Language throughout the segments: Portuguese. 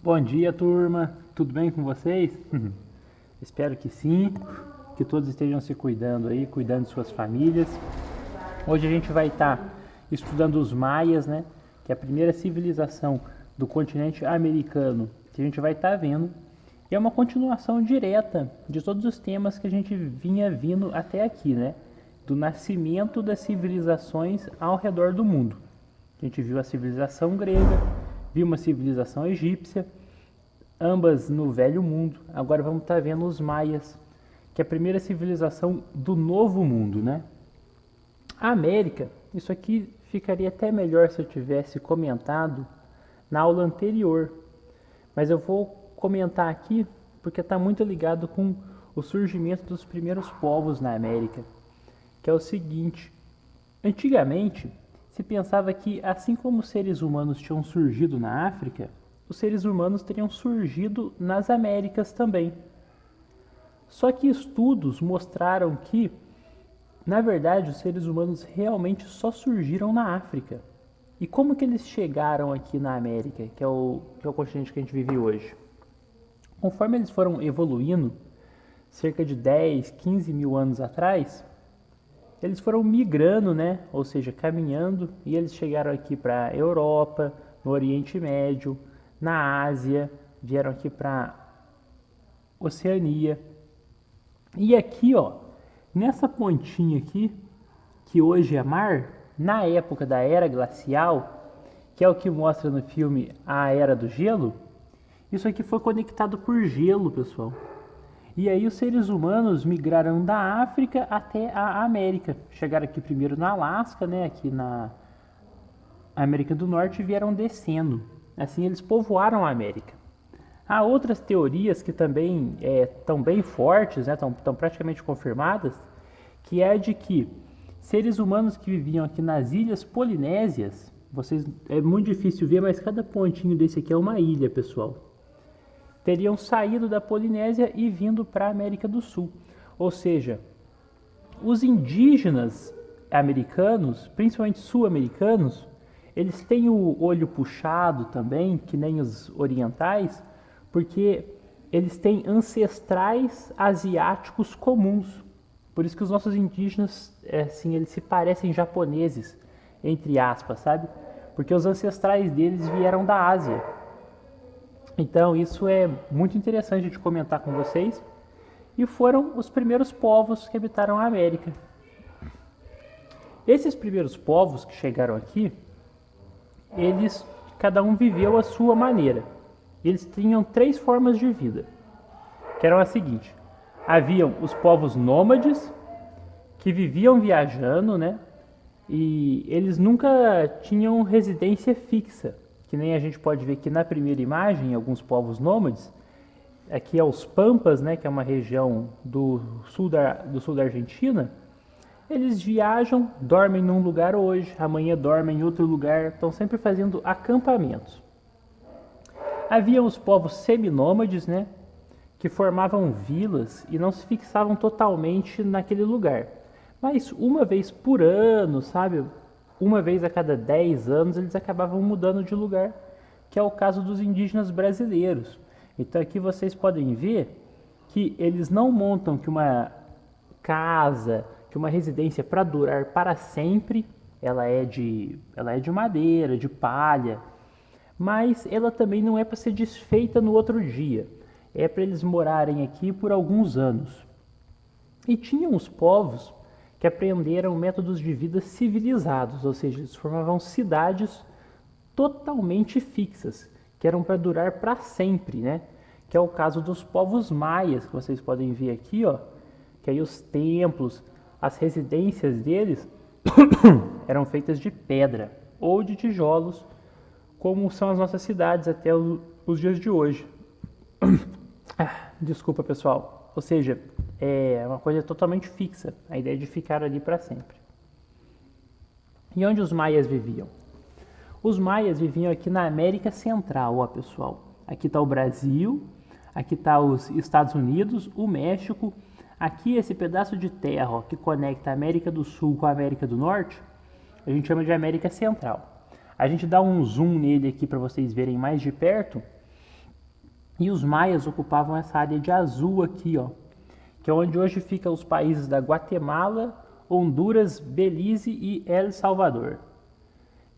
Bom dia, turma. Tudo bem com vocês? Espero que sim, que todos estejam se cuidando aí, cuidando de suas famílias. Hoje a gente vai estar estudando os maias, né? Que é a primeira civilização do continente americano que a gente vai estar vendo. E é uma continuação direta de todos os temas que a gente vinha vindo até aqui, né? Do nascimento das civilizações ao redor do mundo. A gente viu a civilização grega, viu uma civilização egípcia, ambas no Velho Mundo. Agora vamos estar vendo os maias, que é a primeira civilização do Novo Mundo, né? A América, isso aqui ficaria até melhor se eu tivesse comentado na aula anterior, mas eu vou comentar aqui porque está muito ligado com o surgimento dos primeiros povos na América, que é o seguinte: antigamente se pensava que, assim como os seres humanos tinham surgido na África, os seres humanos teriam surgido nas Américas também. Só que estudos mostraram que, na verdade, os seres humanos realmente só surgiram na África. E como que eles chegaram aqui na América, que é o continente que a gente vive hoje? Conforme eles foram evoluindo, cerca de 10, 15 mil anos atrás, eles foram migrando, né? Ou seja, caminhando, e eles chegaram aqui para a Europa, no Oriente Médio, na Ásia, vieram aqui para Oceania. E aqui, ó, nessa pontinha aqui, que hoje é mar, na época da Era Glacial, que é o que mostra no filme A Era do Gelo, isso aqui foi conectado por gelo, pessoal. E aí os seres humanos migraram da África até a América. Chegaram aqui primeiro na Alasca, né, aqui na América do Norte, e vieram descendo. Assim eles povoaram a América. Há outras teorias que também estão bem fortes, né, estão praticamente confirmadas, que é de que seres humanos que viviam aqui nas ilhas polinésias, é muito difícil ver, mas cada pontinho desse aqui é uma ilha, pessoal, teriam saído da Polinésia e vindo para a América do Sul. Ou seja, os indígenas americanos, principalmente sul-americanos, eles têm o olho puxado também, que nem os orientais, porque eles têm ancestrais asiáticos comuns. Por isso que os nossos indígenas, assim, eles se parecem japoneses, entre aspas, sabe? Porque os ancestrais deles vieram da Ásia. Então isso é muito interessante de comentar com vocês. E foram os primeiros povos que habitaram a América. Esses primeiros povos que chegaram aqui, cada um viveu a sua maneira. Eles tinham 3 formas de vida, que eram as seguintes: haviam os povos nômades, que viviam viajando, né? E eles nunca tinham residência fixa, que nem a gente pode ver aqui na primeira imagem, alguns povos nômades. Aqui é os Pampas, né, que é uma região do sul da Argentina. Eles viajam, dormem num lugar hoje, amanhã dormem em outro lugar, estão sempre fazendo acampamentos. Havia os povos seminômades, né, que formavam vilas e não se fixavam totalmente naquele lugar. Mas uma vez por ano, sabe, uma vez a cada 10 anos, eles acabavam mudando de lugar, que é o caso dos indígenas brasileiros. Então aqui vocês podem ver que eles não montam que uma casa, que uma residência para durar para sempre, ela é de madeira, de palha, mas ela também não é para ser desfeita no outro dia. É para eles morarem aqui por alguns anos. E tinham os povos que aprenderam métodos de vida civilizados, ou seja, eles formavam cidades totalmente fixas, que eram para durar para sempre, né? Que é o caso dos povos maias, que vocês podem ver aqui, ó, que aí os templos, as residências deles eram feitas de pedra ou de tijolos, como são as nossas cidades até os dias de hoje. Desculpa, pessoal. Ou seja, é uma coisa totalmente fixa, a ideia de ficar ali para sempre. E onde os maias viviam? Os maias viviam aqui na América Central, ó, pessoal. Aqui está o Brasil, aqui está os Estados Unidos, o México. Aqui esse pedaço de terra, ó, que conecta a América do Sul com a América do Norte, a gente chama de América Central. A gente dá um zoom nele aqui para vocês verem mais de perto. E os maias ocupavam essa área de azul aqui, ó, que é onde hoje ficam os países da Guatemala, Honduras, Belize e El Salvador.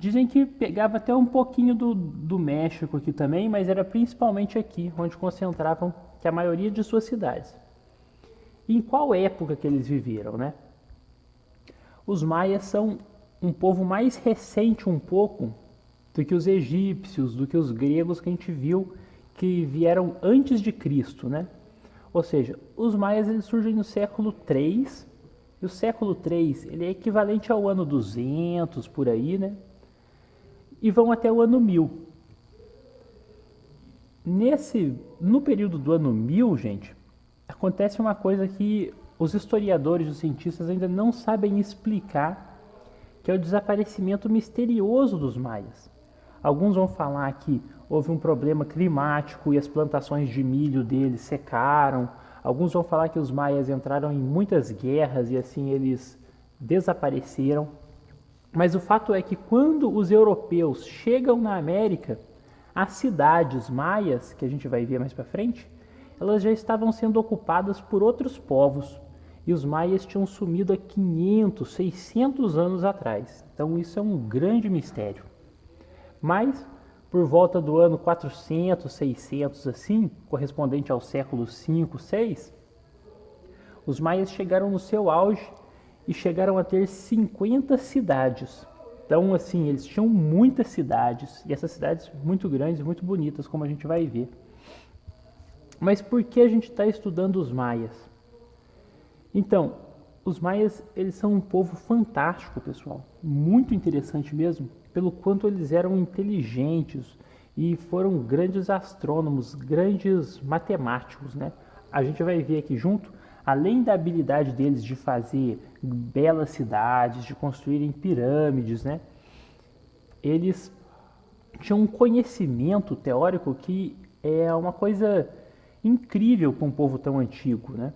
Dizem que pegava até um pouquinho do México aqui também, mas era principalmente aqui, onde concentravam que a maioria de suas cidades. E em qual época que eles viveram, né? Os maias são um povo mais recente um pouco do que os egípcios, do que os gregos que a gente viu que vieram antes de Cristo, né? Ou seja, os maias eles surgem no século III, e o século III ele é equivalente ao ano 200, por aí, né? E vão até o ano 1000. No período do ano 1000, gente, acontece uma coisa que os historiadores e os cientistas ainda não sabem explicar, que é o desaparecimento misterioso dos maias. Alguns vão falar que houve um problema climático e as plantações de milho deles secaram. Alguns vão falar que os maias entraram em muitas guerras e assim eles desapareceram. Mas o fato é que quando os europeus chegam na América, as cidades maias, que a gente vai ver mais para frente, elas já estavam sendo ocupadas por outros povos. E os maias tinham sumido há 500, 600 anos atrás. Então isso é um grande mistério. Mas, por volta do ano 400, 600 assim, correspondente ao século 5, 6, os maias chegaram no seu auge e chegaram a ter 50 cidades. Então, assim, eles tinham muitas cidades, e essas cidades muito grandes e muito bonitas, como a gente vai ver. Mas por que a gente está estudando os maias? Então, os maias, eles são um povo fantástico, pessoal. Muito interessante mesmo, pelo quanto eles eram inteligentes e foram grandes astrônomos, grandes matemáticos, né? A gente vai ver aqui junto, além da habilidade deles de fazer belas cidades, de construírem pirâmides, né? Eles tinham um conhecimento teórico que é uma coisa incrível para um povo tão antigo, né?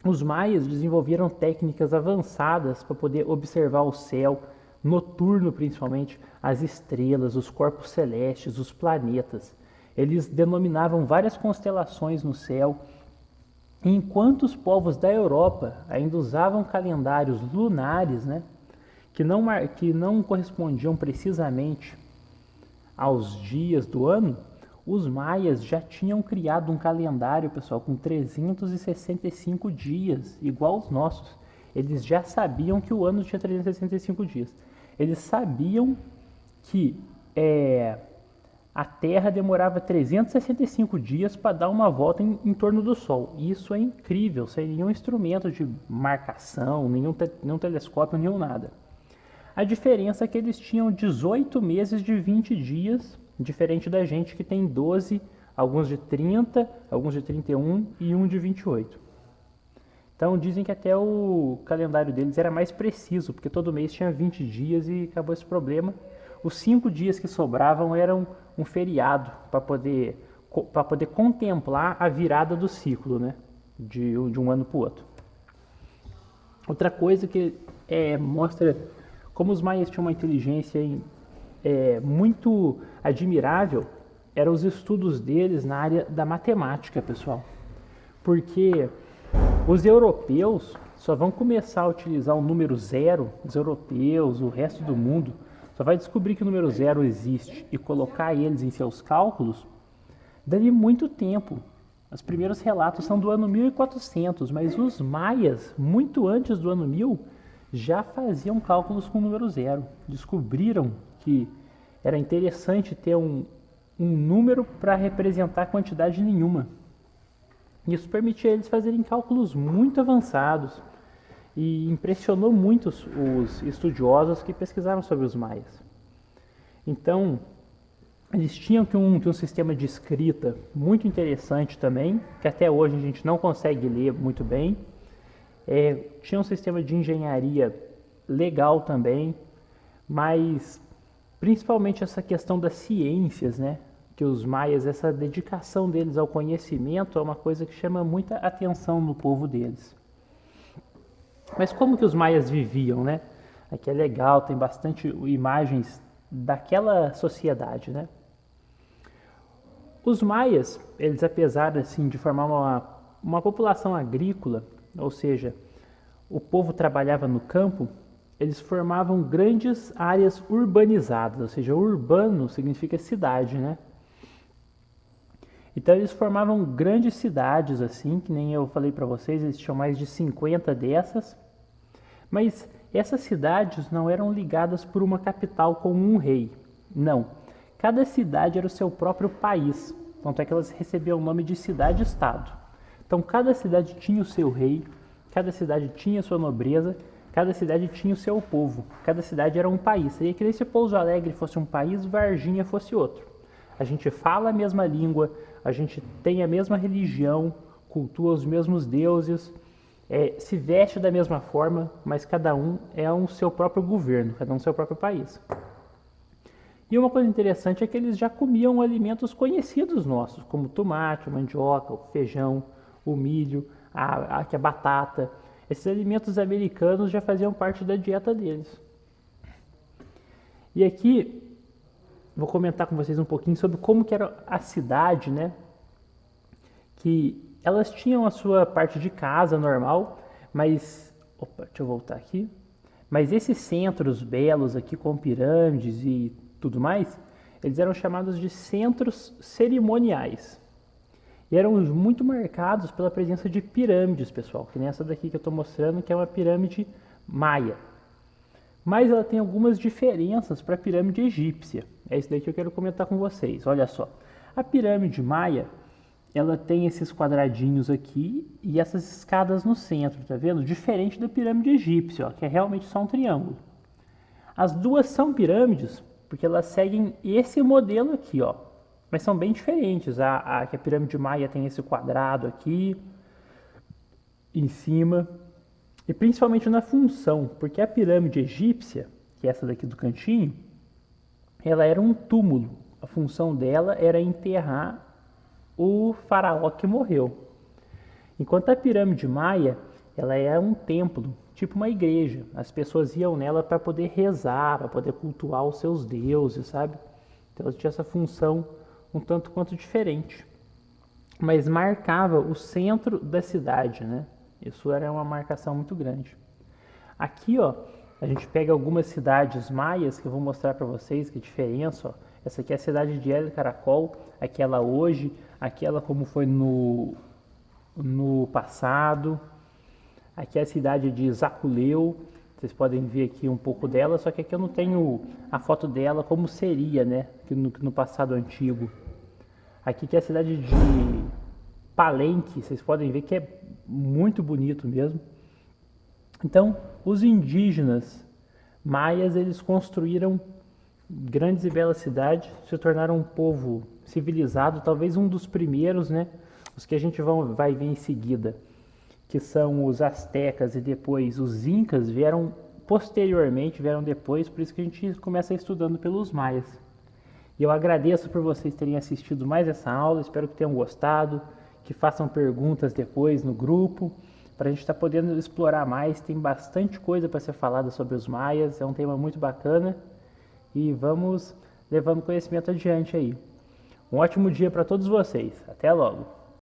Os maias desenvolveram técnicas avançadas para poder observar o céu, noturno principalmente, as estrelas, os corpos celestes, os planetas. Eles denominavam várias constelações no céu, enquanto os povos da Europa ainda usavam calendários lunares, né, que não correspondiam precisamente aos dias do ano. Os maias já tinham criado um calendário, pessoal, com 365 dias, igual aos nossos. Eles já sabiam que o ano tinha 365 dias. Eles sabiam que a Terra demorava 365 dias para dar uma volta em torno do Sol. Isso é incrível, sem nenhum instrumento de marcação, nenhum telescópio, nenhum nada. A diferença é que eles tinham 18 meses de 20 dias, diferente da gente que tem 12, alguns de 30, alguns de 31 e um de 28. Então dizem que até o calendário deles era mais preciso, porque todo mês tinha 20 dias e acabou esse problema. Os 5 dias que sobravam eram um feriado para poder contemplar a virada do ciclo, né? de um ano para o outro. Outra coisa que mostra como os maias tinham uma inteligência muito admirável eram os estudos deles na área da matemática, pessoal. Porque os europeus só vão começar a utilizar o número zero, os europeus, o resto do mundo, só vai descobrir que o número zero existe e colocar eles em seus cálculos dali muito tempo. Os primeiros relatos são do ano 1400, mas os maias, muito antes do ano 1000, já faziam cálculos com o número zero. Descobriram que era interessante ter um número para representar quantidade nenhuma. Isso permitia eles fazerem cálculos muito avançados e impressionou muito os estudiosos que pesquisaram sobre os maias. Então, eles tinham um sistema de escrita muito interessante também, que até hoje a gente não consegue ler muito bem. Tinha um sistema de engenharia legal também, mas principalmente essa questão das ciências, né? Que os maias, essa dedicação deles ao conhecimento é uma coisa que chama muita atenção no povo deles. Mas como que os maias viviam, né? Aqui é legal, tem bastante imagens daquela sociedade, né? Os maias, eles apesar assim, de formar uma população agrícola, ou seja, o povo trabalhava no campo, eles formavam grandes áreas urbanizadas, ou seja, urbano significa cidade, né? Então eles formavam grandes cidades assim, que nem eu falei para vocês, eles tinham mais de 50 dessas, mas essas cidades não eram ligadas por uma capital com um rei, não. Cada cidade era o seu próprio país, tanto é que elas recebiam o nome de cidade-estado. Então cada cidade tinha o seu rei, cada cidade tinha a sua nobreza, cada cidade tinha o seu povo, cada cidade era um país. Seria que se Pouso Alegre fosse um país, Varginha fosse outro. A gente fala a mesma língua, a gente tem a mesma religião, cultua os mesmos deuses, se veste da mesma forma, mas cada um é um seu próprio governo, cada um seu próprio país. E uma coisa interessante é que eles já comiam alimentos conhecidos nossos, como tomate, mandioca, o feijão, o milho, a batata. Esses alimentos americanos já faziam parte da dieta deles. E aqui vou comentar com vocês um pouquinho sobre como que era a cidade, né? Que elas tinham a sua parte de casa normal, mas... Opa, deixa eu voltar aqui. Mas esses centros belos aqui com pirâmides e tudo mais, eles eram chamados de centros cerimoniais. E eram muito marcados pela presença de pirâmides, pessoal, que nem essa daqui que eu estou mostrando, que é uma pirâmide maia. Mas ela tem algumas diferenças para a pirâmide egípcia. É isso daí que eu quero comentar com vocês. Olha só, a pirâmide maia, ela tem esses quadradinhos aqui e essas escadas no centro, tá vendo? Diferente da pirâmide egípcia, ó, que é realmente só um triângulo. As duas são pirâmides porque elas seguem esse modelo aqui, ó. Mas são bem diferentes. A pirâmide maia tem esse quadrado aqui em cima. E principalmente na função, porque a pirâmide egípcia, que é essa daqui do cantinho, ela era um túmulo. A função dela era enterrar o faraó que morreu. Enquanto a pirâmide maia, ela é um templo, tipo uma igreja. As pessoas iam nela para poder rezar, para poder cultuar os seus deuses, sabe? Então ela tinha essa função um tanto quanto diferente. Mas marcava o centro da cidade, né? Isso era uma marcação muito grande. Aqui, ó, a gente pega algumas cidades maias que eu vou mostrar para vocês que diferença, ó. Essa aqui é a cidade de El Caracol, aquela hoje, aquela como foi no passado. Aqui é a cidade de Zaculeu, vocês podem ver aqui um pouco dela, só que aqui eu não tenho a foto dela como seria, né, no passado antigo. Aqui que é a cidade de Palenque, vocês podem ver que é muito bonito mesmo. Então, os indígenas maias, eles construíram grandes e belas cidades, se tornaram um povo civilizado, talvez um dos primeiros, né? Os que a gente vai ver em seguida, que são os astecas e depois os incas, vieram posteriormente, vieram depois, por isso que a gente começa estudando pelos maias. E eu agradeço por vocês terem assistido mais essa aula, espero que tenham gostado, que façam perguntas depois no grupo, para a gente estar podendo explorar mais. Tem bastante coisa para ser falada sobre os maias, é um tema muito bacana e vamos levando conhecimento adiante aí. Um ótimo dia para todos vocês, até logo!